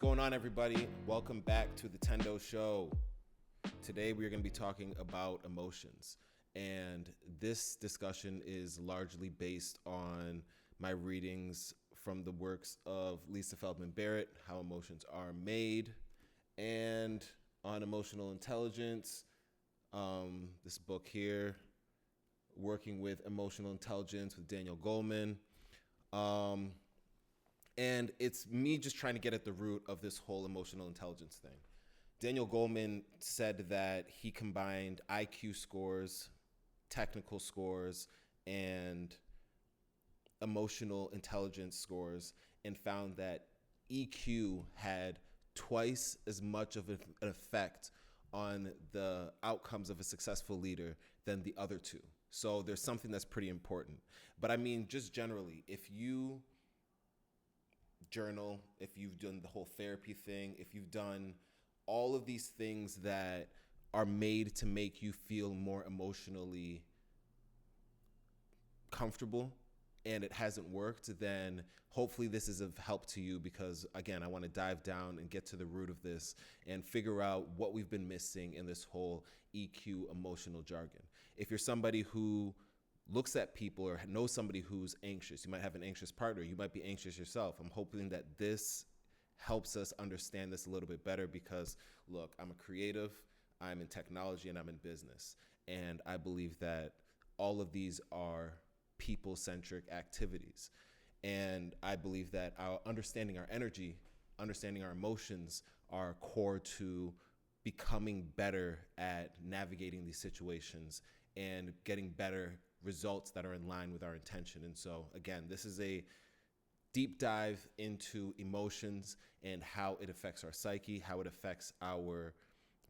going on, everybody? Welcome back to the Tendo show. Today we are going to be talking about emotions, and this discussion is largely based on my readings from the works of Lisa Feldman Barrett, How Emotions Are Made, and on emotional intelligence. This book here, Working with Emotional Intelligence with Daniel Goleman. And it's me just trying to get at the root of this whole emotional intelligence thing. Daniel Goleman said that he combined IQ scores, technical scores, and emotional intelligence scores and found that EQ had twice as much of an effect on the outcomes of a successful leader than the other two. So there's something that's pretty important. But I mean, just generally, if you journal, if you've done the whole therapy thing, if you've done all of these things that are made to make you feel more emotionally comfortable and it hasn't worked, then hopefully this is of help to you, because again, I want to dive down and get to the root of this and figure out what we've been missing in this whole EQ emotional jargon. If you're somebody who looks at people or knows somebody who's anxious, you might have an anxious partner, you might be anxious yourself. I'm hoping that this helps us understand this a little bit better, because look, I'm a creative, I'm in technology, and I'm in business. And I believe that all of these are people-centric activities. And I believe that our understanding our energy, understanding our emotions are core to becoming better at navigating these situations and getting better results that are in line with our intention. And so again, this is a deep dive into emotions and how it affects our psyche, how it affects our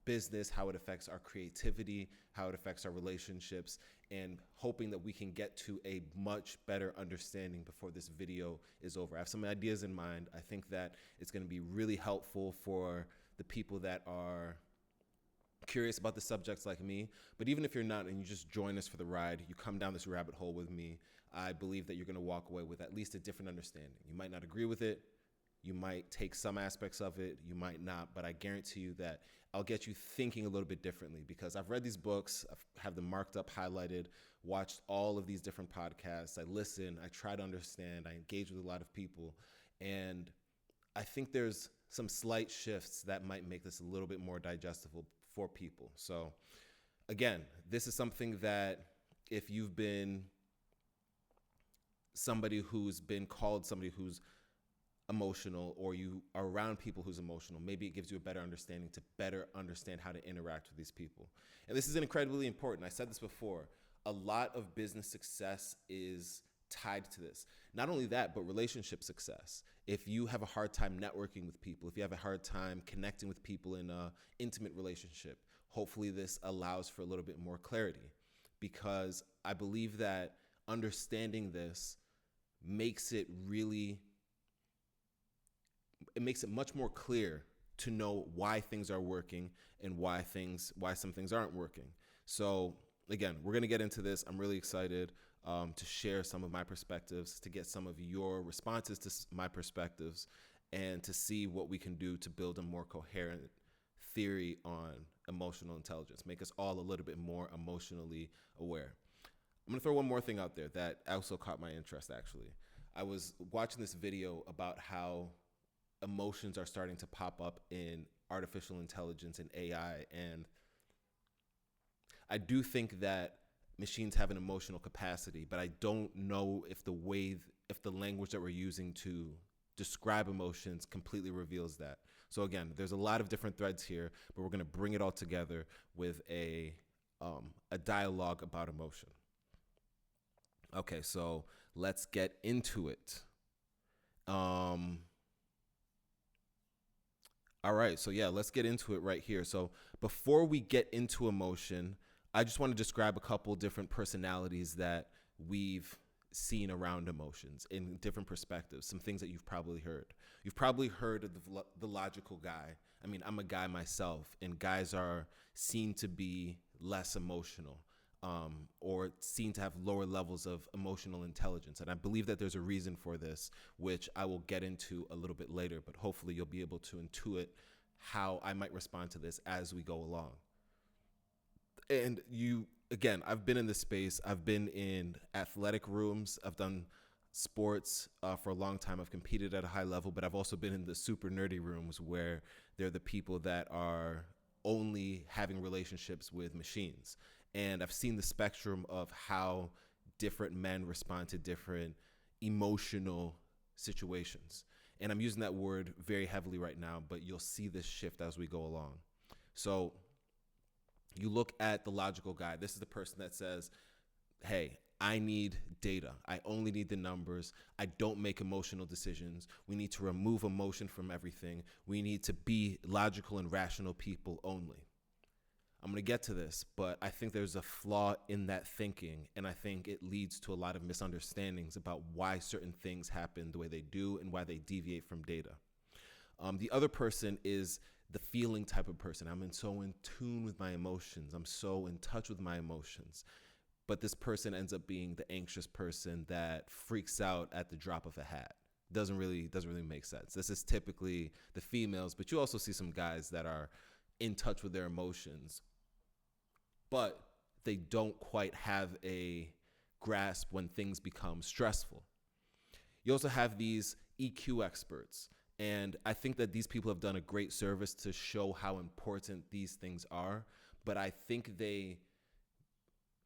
business, how it affects our creativity, how it affects our relationships, and hoping that we can get to a much better understanding before this video is over. I have some ideas in mind. I think that it's going to be really helpful for the people that are curious about the subjects like me. But even if you're not and you just join us for the ride, you come down this rabbit hole with me, I believe that you're going to walk away with at least a different understanding. You might not agree with it. You might take some aspects of it, you might not, but I guarantee you that I'll get you thinking a little bit differently, because I've read these books, I have them marked up, highlighted, watched all of these different podcasts, I listen, I try to understand, I engage with a lot of people, and I think there's some slight shifts that might make this a little bit more digestible for people. So again, this is something that if you've been somebody who's been called somebody who's emotional, or you are around people who's emotional, maybe it gives you a better understanding to better understand how to interact with these people. And this is incredibly important. I said this before. A lot of business success is tied to this. Not only that, but relationship success. If you have a hard time networking with people, if you have a hard time connecting with people in an intimate relationship, hopefully this allows for a little bit more clarity, because I believe that understanding this makes it much more clear to know why things are working and why some things aren't working. So again, we're going to get into this. I'm really excited to share some of my perspectives, to get some of your responses to my perspectives, and to see what we can do to build a more coherent theory on emotional intelligence, make us all a little bit more emotionally aware. I'm going to throw one more thing out there that also caught my interest, actually. I was watching this video about how emotions are starting to pop up in artificial intelligence and AI. And I do think that machines have an emotional capacity, but I don't know if the language that we're using to describe emotions completely reveals that. So again, there's a lot of different threads here, but we're going to bring it all together with a dialogue about emotion. Okay, so let's get into it. All right, so yeah, let's get into it right here. So before we get into emotion, I just want to describe a couple different personalities that we've seen around emotions in different perspectives, some things that you've probably heard. You've probably heard of the logical guy. I mean, I'm a guy myself, and guys are seen to be less emotional. or seen to have lower levels of emotional intelligence. And I believe that there's a reason for this, which I will get into a little bit later, but hopefully you'll be able to intuit how I might respond to this as we go along. And again, I've been in this space. I've been in athletic rooms. I've done sports for a long time. I've competed at a high level, but I've also been in the super nerdy rooms where they're the people that are only having relationships with machines. And I've seen the spectrum of how different men respond to different emotional situations. And I'm using that word very heavily right now, but you'll see this shift as we go along. So you look at the logical guy. This is the person that says, hey, I need data. I only need the numbers. I don't make emotional decisions. We need to remove emotion from everything. We need to be logical and rational people only. I'm going to get to this, but I think there's a flaw in that thinking, and I think it leads to a lot of misunderstandings about why certain things happen the way they do and why they deviate from data. The other person is the feeling type of person. I'm so in tune with my emotions. I'm so in touch with my emotions. But this person ends up being the anxious person that freaks out at the drop of a hat. Doesn't really make sense. This is typically the females, but you also see some guys that are in touch with their emotions, but they don't quite have a grasp when things become stressful. You also have these EQ experts. And I think that these people have done a great service to show how important these things are, but I think they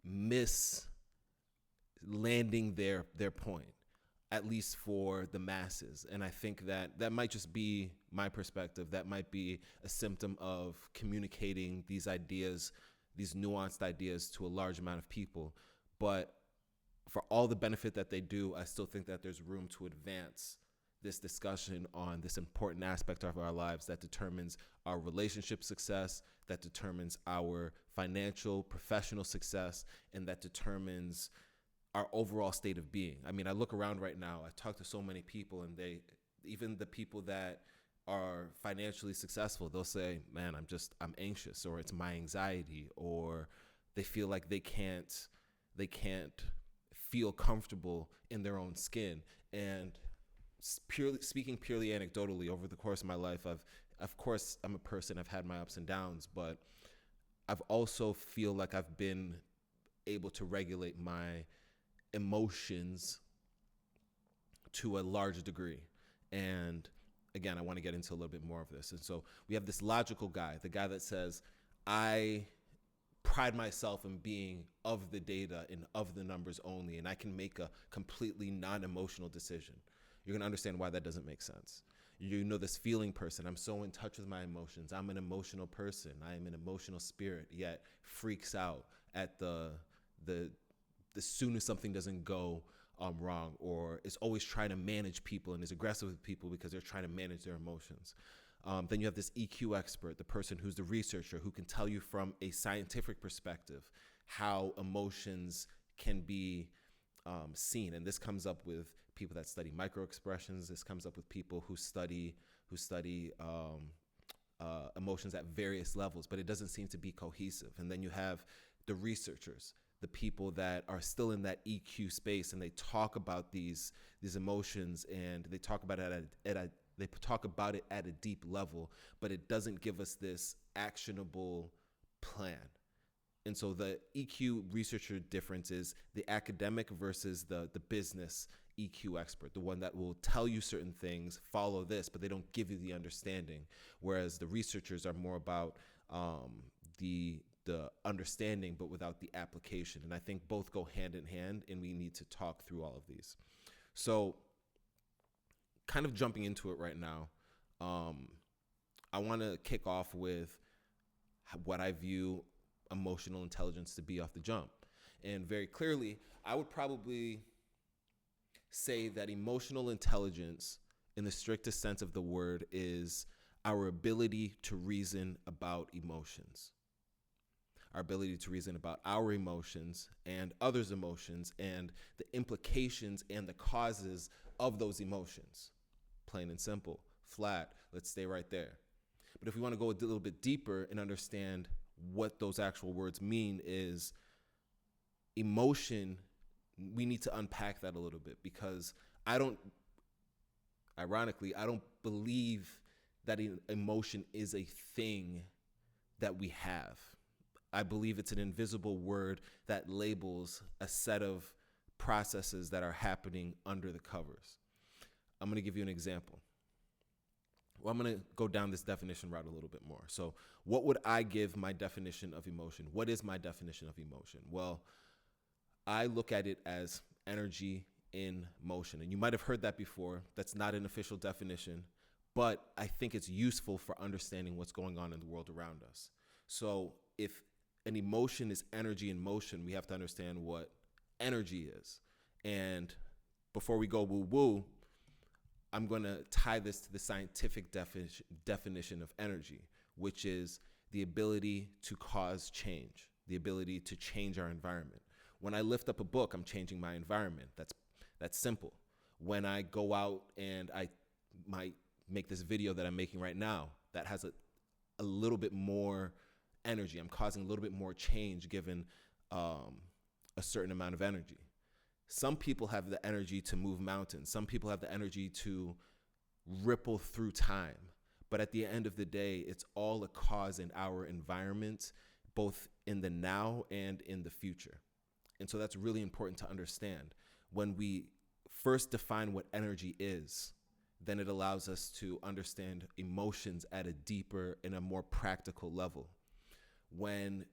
miss landing their point, at least for the masses. And I think that might just be my perspective. That might be a symptom of communicating these ideas, these nuanced ideas to a large amount of people. But for all the benefit that they do, I still think that there's room to advance this discussion on this important aspect of our lives that determines our relationship success, that determines our financial, professional success, and that determines our overall state of being. I mean, I look around right now, I talk to so many people, and even the people that are financially successful, they'll say, man, I'm anxious, or it's my anxiety, or they feel like they can't feel comfortable in their own skin. And speaking purely anecdotally, over the course of my life, of course, I'm a person, I've had my ups and downs, but I've also feel like I've been able to regulate my emotions to a large degree. And again, I want to get into a little bit more of this. And so we have this logical guy, the guy that says, I pride myself in being of the data and of the numbers only, and I can make a completely non-emotional decision. You're going to understand why that doesn't make sense. You know, this feeling person, I'm so in touch with my emotions. I'm an emotional person. I am an emotional spirit, yet freaks out at the soon as something doesn't go wrong, or is always trying to manage people and is aggressive with people because they're trying to manage their emotions. Then you have this EQ expert, the person who's the researcher who can tell you from a scientific perspective how emotions can be seen. And this comes up with people that study microexpressions. This comes up with people who study emotions at various levels, but it doesn't seem to be cohesive. And then you have the researchers, the people that are still in that EQ space, and they talk about these emotions, and they talk about it at a deep level, but it doesn't give us this actionable plan. And so the EQ researcher difference is the academic versus the business EQ expert, the one that will tell you certain things, follow this, but they don't give you the understanding. Whereas the researchers are more about the understanding, but without the application. And I think both go hand in hand, and we need to talk through all of these. So kind of jumping into it right now, I want to kick off with what I view emotional intelligence to be off the jump. And very clearly, I would probably say that emotional intelligence, in the strictest sense of the word, is our ability to reason about emotions. Our ability to reason about our emotions and others' emotions and the implications and the causes of those emotions. Plain and simple, flat, let's stay right there. But if we want to go a little bit deeper and understand what those actual words mean, is emotion, we need to unpack that a little bit, because ironically, I don't believe that emotion is a thing that we have. I believe it's an invisible word that labels a set of processes that are happening under the covers. I'm going to give you an example. Well, I'm going to go down this definition route a little bit more. So what would I give my definition of emotion? What is my definition of emotion? Well, I look at it as energy in motion. And you might have heard that before. That's not an official definition, but I think it's useful for understanding what's going on in the world around us. So if an emotion is energy in motion, we have to understand what energy is. And before we go woo-woo, I'm going to tie this to the scientific definition of energy, which is the ability to cause change, the ability to change our environment. When I lift up a book, I'm changing my environment. That's simple. When I go out and I might make this video that I'm making right now, that has a little bit more energy. I'm causing a little bit more change given a certain amount of energy. Some people have the energy to move mountains. Some people have the energy to ripple through time. But at the end of the day, it's all a cause in our environment, both in the now and in the future. And so that's really important to understand. When we first define what energy is, then it allows us to understand emotions at a deeper and a more practical level. When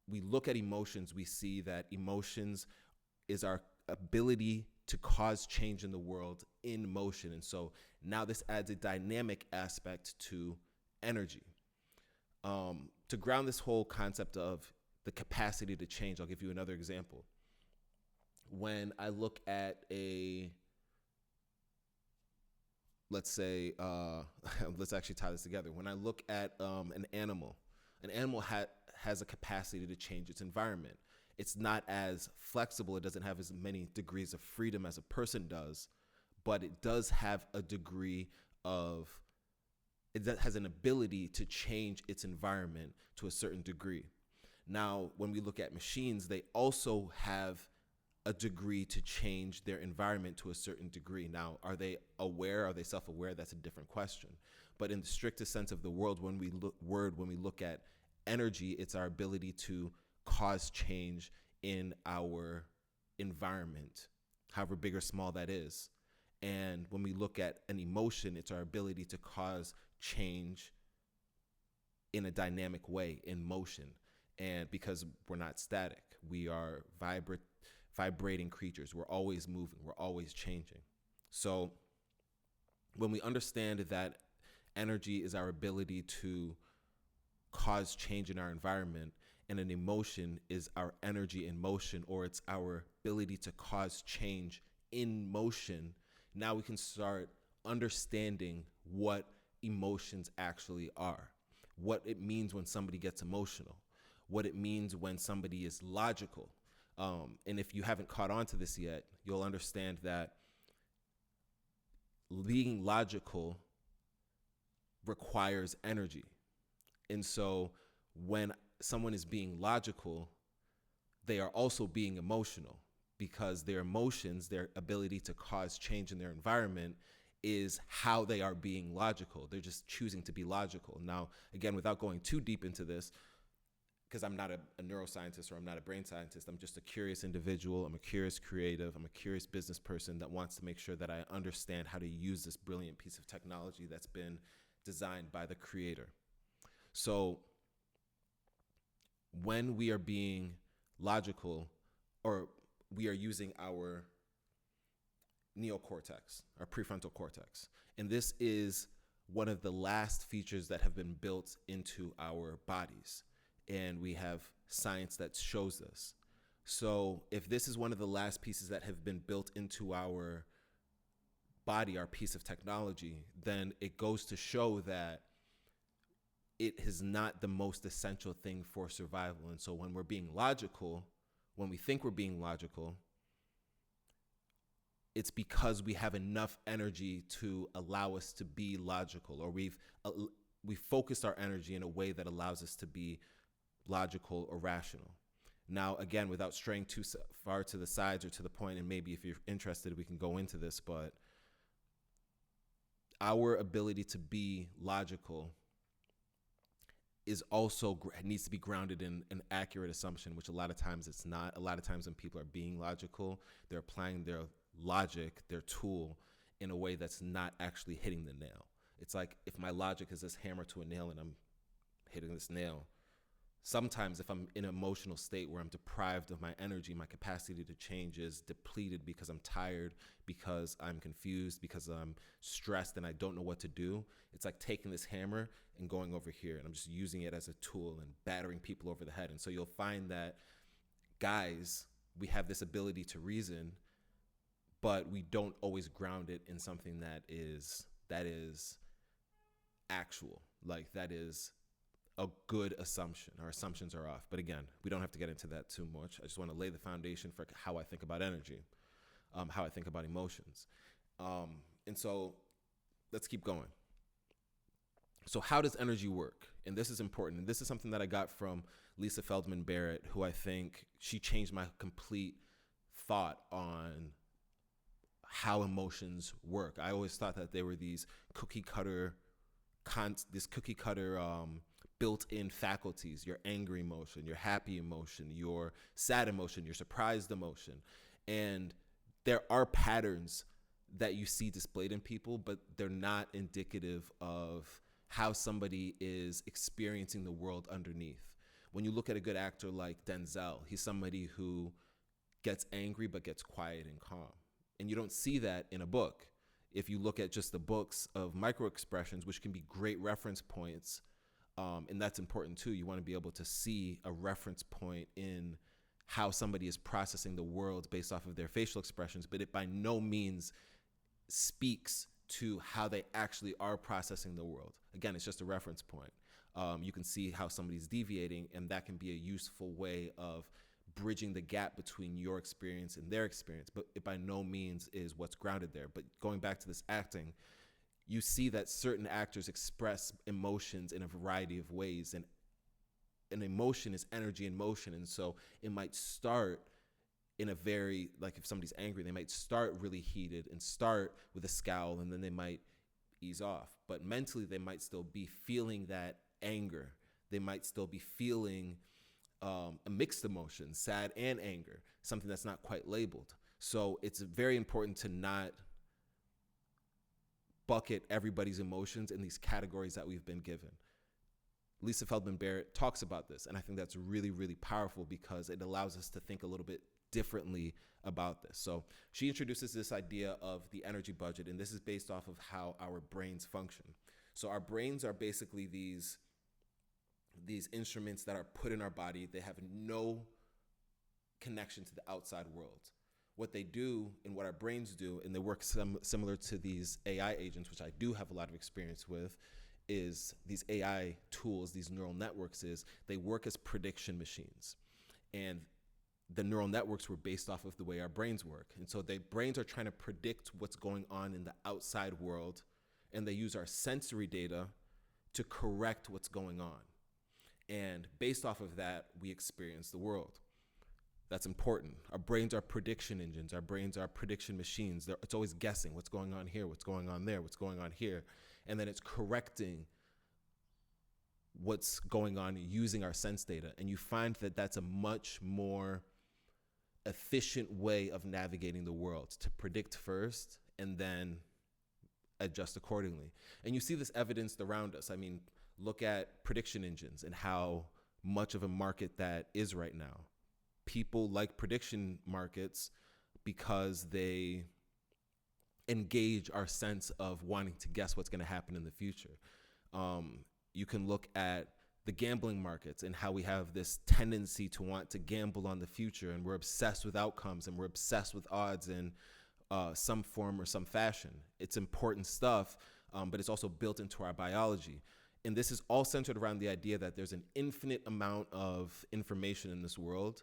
we look at emotions, we see that emotions is our ability to cause change in the world in motion. And so now this adds a dynamic aspect to energy. To ground this whole concept of the capacity to change, I'll give you another example. When I look at let's say, let's actually tie this together. When I look at an animal has a capacity to change its environment. It's not as flexible. It doesn't have as many degrees of freedom as a person does, but it does have a degree of, it has an ability to change its environment to a certain degree. Now, when we look at machines, they also have a degree to change their environment to a certain degree. Now, are they aware? Are they self-aware? That's a different question. But in the strictest sense of the word, when we look at energy, it's our ability to cause change in our environment, however big or small that is. And when we look at an emotion, it's our ability to cause change in a dynamic way, in motion. And because we're not static, we are vibrating creatures. We're always moving. We're always changing. So when we understand that energy is our ability to cause change in our environment, and an emotion is our energy in motion, or it's our ability to cause change in motion, now we can start understanding what emotions actually are, what it means when somebody gets emotional, what it means when somebody is logical. And if you haven't caught on to this yet, you'll understand that being logical requires energy. And so when someone is being logical, they are also being emotional, because their emotions, their ability to cause change in their environment, is how they are being logical. They're just choosing to be logical. Now, again, without going too deep into this, because I'm not a neuroscientist or I'm not a brain scientist, I'm just a curious individual. I'm a curious creative. I'm a curious business person that wants to make sure that I understand how to use this brilliant piece of technology that's been designed by the creator. So when we are being logical, or we are using our neocortex, our prefrontal cortex, and this is one of the last features that have been built into our bodies, and we have science that shows this. So if this is one of the last pieces that have been built into our body, our piece of technology, then it goes to show that it is not the most essential thing for survival. And so when we're being logical, when we think we're being logical, it's because we have enough energy to allow us to be logical, or we've focused our energy in a way that allows us to be logical or rational. Now, again, without straying too far to the sides or to the point, and maybe if you're interested, we can go into this, but our ability to be logical is also needs to be grounded in an accurate assumption, which a lot of times it's not. A lot of times when people are being logical, they're applying their logic, their tool, in a way that's not actually hitting the nail. It's like if my logic is this hammer to a nail and I'm hitting this nail, sometimes if I'm in an emotional state where I'm deprived of my energy, my capacity to change is depleted because I'm tired, because I'm confused, because I'm stressed and I don't know what to do. It's like taking this hammer and going over here, and I'm just using it as a tool and battering people over the head. And so you'll find that guys, we have this ability to reason, but we don't always ground it in something that is actual, like that is a good assumption. Our assumptions are off. But again, we don't have to get into that too much. I just want to lay the foundation for how I think about energy, how I think about emotions. And so let's keep going. So how does energy work? And this is important. And this is something that I got from Lisa Feldman Barrett, who I think she changed my complete thought on how emotions work. I always thought that they were these cookie cutter built-in faculties: your angry emotion, your happy emotion, your sad emotion, your surprised emotion. And there are patterns that you see displayed in people, but they're not indicative of how somebody is experiencing the world underneath. When you look at a good actor like Denzel, he's somebody who gets angry but gets quiet and calm. And you don't see that in a book. If you look at just the books of micro expressions, which can be great reference points, and that's important too. You want to be able to see a reference point in how somebody is processing the world based off of their facial expressions, but it by no means speaks to how they actually are processing the world. Again, it's just a reference point. You can see how somebody's deviating, and that can be a useful way of bridging the gap between your experience and their experience, but it by no means is what's grounded there. But going back to this acting, you see that certain actors express emotions in a variety of ways, and an emotion is energy in motion. And so it might start in a very, like if somebody's angry, they might start really heated and start with a scowl, and then they might ease off. But mentally, they might still be feeling that anger. They might still be feeling a mixed emotion, sad and anger, something that's not quite labeled. So it's very important to not bucket everybody's emotions in these categories that we've been given. Lisa Feldman Barrett talks about this, and I think that's really, really powerful because it allows us to think a little bit differently about this. So she introduces this idea of the energy budget, and this is based off of how our brains function. So our brains are basically these instruments that are put in our body. They have no connection to the outside world. What they do and what our brains do, and they work similar to these AI agents, which I do have a lot of experience with, is these AI tools, these neural networks, is they work as prediction machines. And the neural networks were based off of the way our brains work. And so the brains are trying to predict what's going on in the outside world, and they use our sensory data to correct what's going on. And based off of that, we experience the world. That's important. Our brains are prediction engines. Our brains are prediction machines. It's always guessing what's going on here, what's going on there, what's going on here. And then it's correcting what's going on using our sense data. And you find that that's a much more efficient way of navigating the world, to predict first and then adjust accordingly. And you see this evidenced around us. I mean, look at prediction engines and how much of a market that is right now. People like prediction markets because they engage our sense of wanting to guess what's going to happen in the future. You can look at the gambling markets and how we have this tendency to want to gamble on the future, and we're obsessed with outcomes, and we're obsessed with odds in some form or some fashion. It's important stuff, but it's also built into our biology. And this is all centered around the idea that there's an infinite amount of information in this world,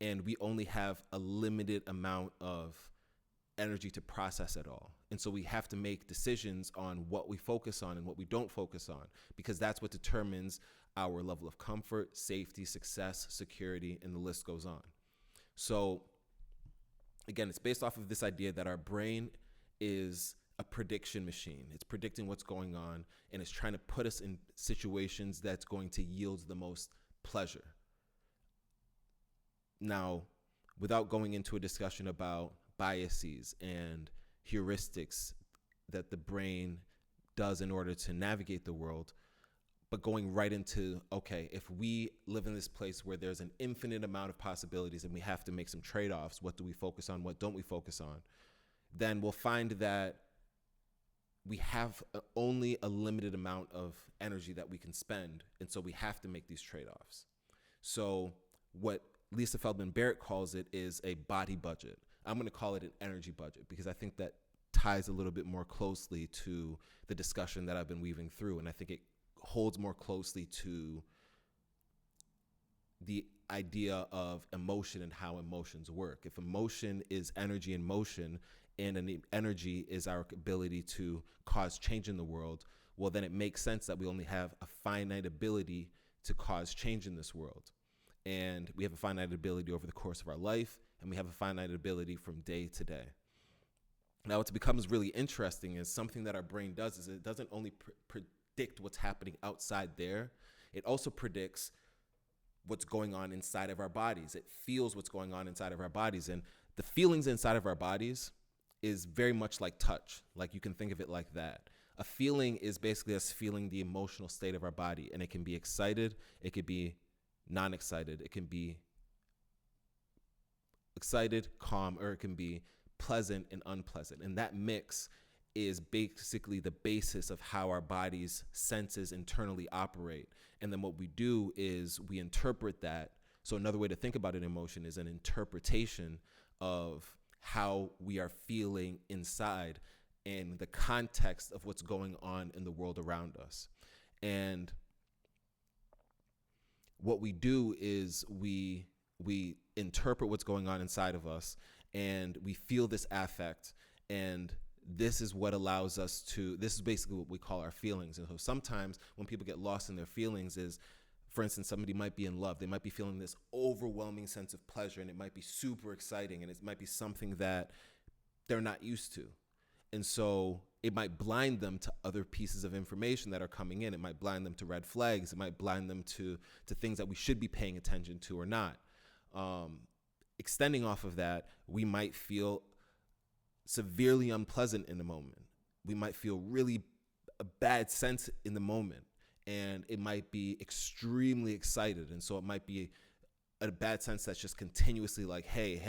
and we only have a limited amount of energy to process it all. And so we have to make decisions on what we focus on and what we don't focus on, because that's what determines our level of comfort, safety, success, security, and the list goes on. So again, it's based off of this idea that our brain is a prediction machine. It's predicting what's going on, and it's trying to put us in situations that's going to yield the most pleasure. Now, without going into a discussion about biases and heuristics that the brain does in order to navigate the world, but going right into, okay, if we live in this place where there's an infinite amount of possibilities and we have to make some trade-offs, what do we focus on, what don't we focus on? Then we'll find that we have only a limited amount of energy that we can spend, and so we have to make these trade-offs. So what Lisa Feldman Barrett calls it is a body budget. I'm going to call it an energy budget because I think that ties a little bit more closely to the discussion that I've been weaving through, and I think it holds more closely to the idea of emotion and how emotions work. If emotion is energy in motion, and an energy is our ability to cause change in the world, well, then it makes sense that we only have a finite ability to cause change in this world. And we have a finite ability over the course of our life, and we have a finite ability from day to day. Now, what becomes really interesting is something that our brain does is it doesn't only predict what's happening outside there, it also predicts what's going on inside of our bodies. It feels what's going on inside of our bodies. And the feelings inside of our bodies is very much like touch. Like, you can think of it like that. A feeling is basically us feeling the emotional state of our body, and it can be excited, it could be non-excited, it can be excited, calm, or it can be pleasant and unpleasant. And that mix is basically the basis of how our body's senses internally operate. And then what we do is we interpret that. So another way to think about an emotion is an interpretation of how we are feeling inside and the context of what's going on in the world around us. And what we do is we interpret what's going on inside of us, and we feel this affect, and this is what allows us to, this is basically what we call our feelings. And so sometimes when people get lost in their feelings is, for instance, somebody might be in love. They might be feeling this overwhelming sense of pleasure, and it might be super exciting, and it might be something that they're not used to. And so it might blind them to other pieces of information that are coming in. It might blind them to red flags. It might blind them to things that we should be paying attention to or not. Extending off of that, we might feel severely unpleasant in the moment. We might feel really a bad sense in the moment. And it might be extremely excited. And so it might be a bad sense that's just continuously like, hey,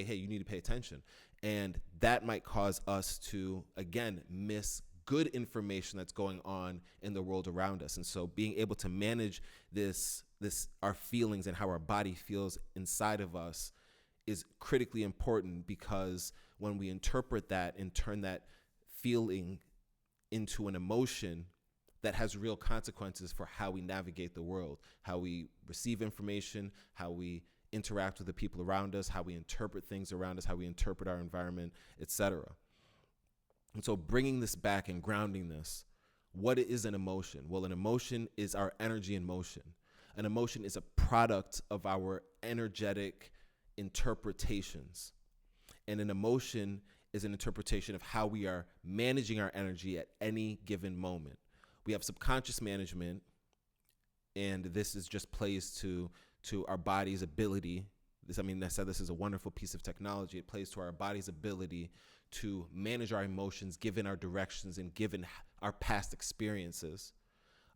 you need to pay attention. And that might cause us to, again, miss good information that's going on in the world around us. And so being able to manage this our feelings and how our body feels inside of us is critically important, because when we interpret that and turn that feeling into an emotion, that has real consequences for how we navigate the world, how we receive information, how we interact with the people around us, how we interpret things around us, how we interpret our environment, etc. And so bringing this back and grounding this, what is an emotion? Well, an emotion is our energy in motion. An emotion is a product of our energetic interpretations. And an emotion is an interpretation of how we are managing our energy at any given moment. We have subconscious management, and this is just plays to our body's ability. I said this is a wonderful piece of technology. It plays to our body's ability to manage our emotions, given our directions and given our past experiences.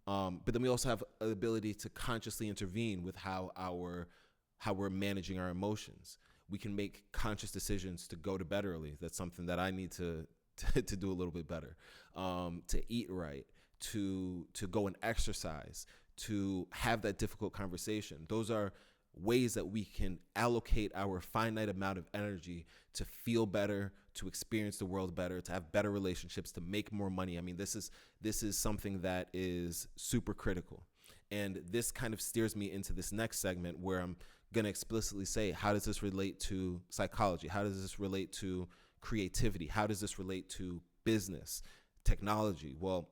But then we also have an ability to consciously intervene with how we're managing our emotions. We can make conscious decisions to go to bed early. That's something that I need to do a little bit better. To eat right, to go and exercise, to have that difficult conversation. Those are ways that we can allocate our finite amount of energy to feel better, to experience the world better, to have better relationships, to make more money. I mean, this is something that is super critical. And this kind of steers me into this next segment where I'm going to explicitly say, how does this relate to psychology? How does this relate to creativity? How does this relate to business, technology? Well,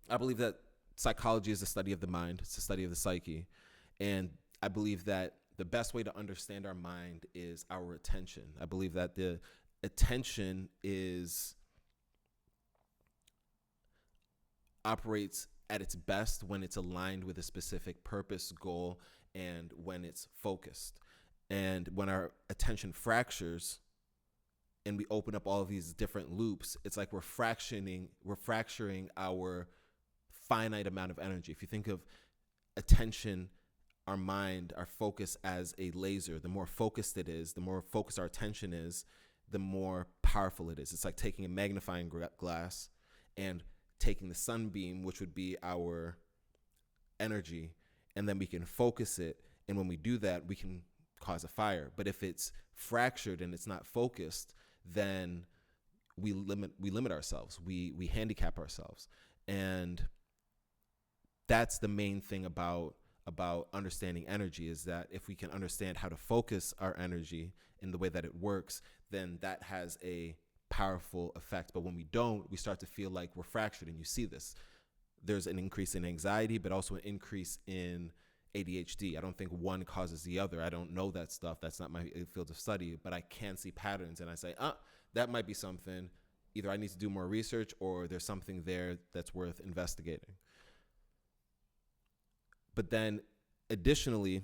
I believe that psychology is the study of the mind. It's the study of the psyche. And I believe that the best way to understand our mind is our attention. I believe that the attention operates at its best when it's aligned with a specific purpose, goal, and when it's focused. And when our attention fractures and we open up all of these different loops, it's like we're fracturing our finite amount of energy. If you think of attention, our mind, our focus as a laser, the more focused it is, the more focused our attention is, the more powerful it is. It's like taking a magnifying glass and taking the sunbeam, which would be our energy, and then we can focus it. And when we do that, we can cause a fire. But if it's fractured and it's not focused, then we limit ourselves. We handicap ourselves. And that's the main thing about understanding energy, is that if we can understand how to focus our energy in the way that it works, then that has a powerful effect. But when we don't, we start to feel like we're fractured. And you see this. There's an increase in anxiety, but also an increase in ADHD. I don't think one causes the other. I don't know that stuff. That's not my field of study, but I can see patterns. And I say, that might be something. Either I need to do more research or there's something there that's worth investigating. But then additionally,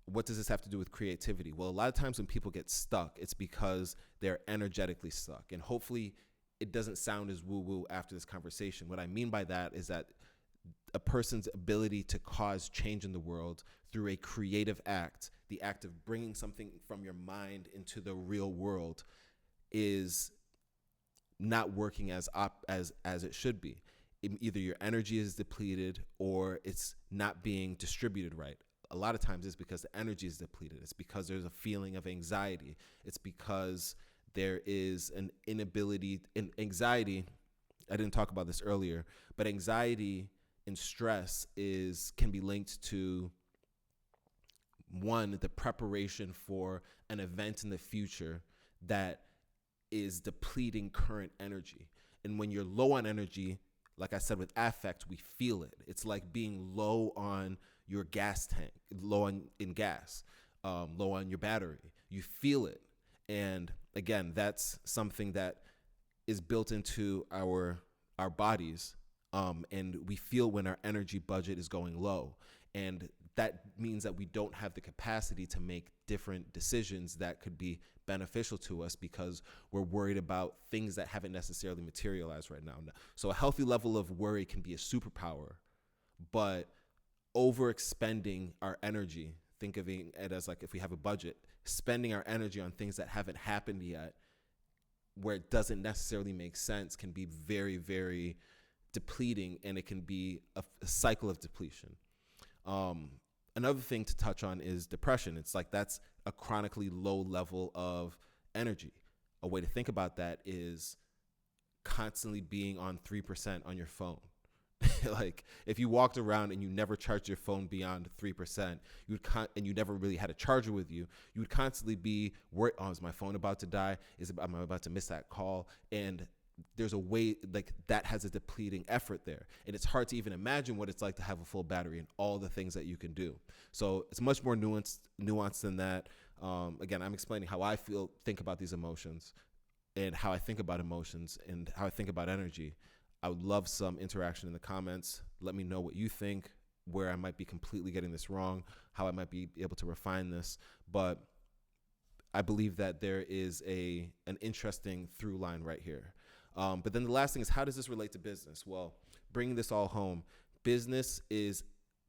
what does this have to do with creativity? Well, a lot of times when people get stuck, it's because they're energetically stuck. And hopefully it doesn't sound as woo-woo after this conversation. What I mean by that is that a person's ability to cause change in the world through a creative act, the act of bringing something from your mind into the real world, is not working as it should be. Either your energy is depleted or it's not being distributed right. A lot of times it's because the energy is depleted. It's because there's a feeling of anxiety. It's because there is an inability in anxiety. I didn't talk about this earlier, but anxiety and stress can be linked to, one, the preparation for an event in the future that is depleting current energy. And when you're low on energy, like I said, with affect, we feel it. It's like being low on your gas tank, low in gas, low on your battery. You feel it. And again, that's something that is built into our bodies. And we feel when our energy budget is going low. And that means that we don't have the capacity to make different decisions that could be beneficial to us because we're worried about things that haven't necessarily materialized right now. So a healthy level of worry can be a superpower, but overexpending our energy, think of it as like if we have a budget, spending our energy on things that haven't happened yet, where it doesn't necessarily make sense, can be very, very depleting, and it can be a cycle of depletion. Another thing to touch on is depression. It's like that's a chronically low level of energy. A way to think about that is constantly being on 3% on your phone. Like if you walked around and you never charged your phone beyond 3%, and you never really had a charger with you, you would constantly be worried, is my phone about to die? Am I about to miss that call? And there's a way like that has a depleting effort there. And it's hard to even imagine what it's like to have a full battery and all the things that you can do. So it's much more nuanced than that. Again, I'm explaining how I think about these emotions and how I think about emotions and how I think about energy. I would love some interaction in the comments. Let me know what you think, where I might be completely getting this wrong, how I might be able to refine this. But I believe that there is an interesting through line right here. But then the last thing is, how does this relate to business? Well, bringing this all home, every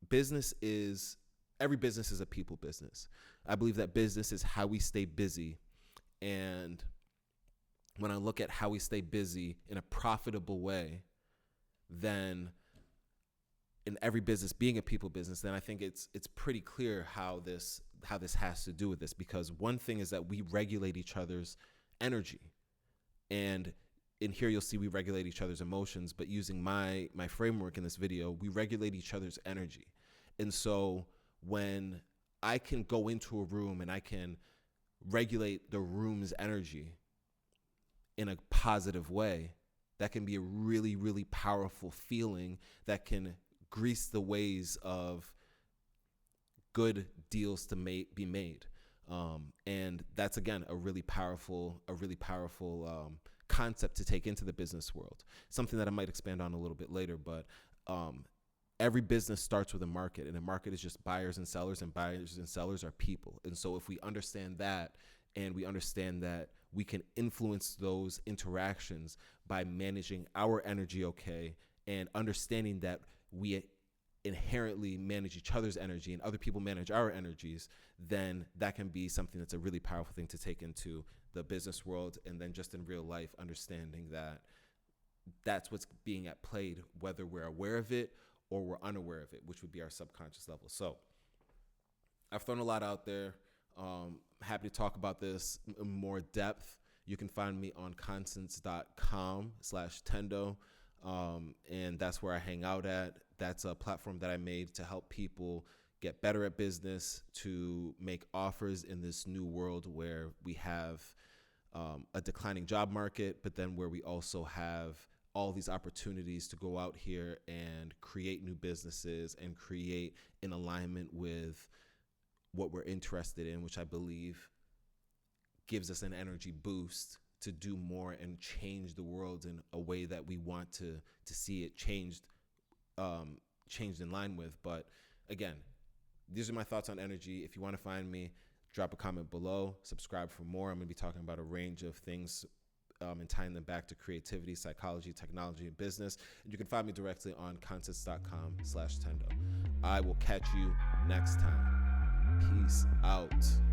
business is a people business. I believe that business is how we stay busy. And when I look at how we stay busy in a profitable way, then in every business being a people business, then I think it's pretty clear how this has to do with this. Because one thing is that we regulate each other's energy. And in here, you'll see we regulate each other's emotions, but using my framework in this video, we regulate each other's energy. And so when I can go into a room and I can regulate the room's energy in a positive way, that can be a really, really powerful feeling that can grease the ways of good deals to be made. And that's, again, a really powerful concept to take into the business world. Something that I might expand on a little bit later, but every business starts with a market, and a market is just buyers and sellers, and buyers and sellers are people. And so if we understand that, and we understand that we can influence those interactions by managing our energy, okay, and understanding that we inherently manage each other's energy and other people manage our energies, then that can be something that's a really powerful thing to take into the business world. And then just in real life, understanding that that's what's being at played, whether we're aware of it or we're unaware of it, which would be our subconscious level. So I've thrown a lot out there. Happy to talk about this in more depth. You can find me on constance.com/Tendo. And that's where I hang out at. That's a platform that I made to help people get better at business, to make offers in this new world where we have a declining job market, but then where we also have all these opportunities to go out here and create new businesses and create in alignment with what we're interested in, which I believe gives us an energy boost to do more and change the world in a way that we want to see it changed in line with. But again, these are my thoughts on energy. If you want to find me, drop a comment below, subscribe for more. I'm going to be talking about a range of things and tying them back to creativity, psychology, technology, and business. And you can find me directly on constance.com/Tendo. I will catch you next time. Peace out.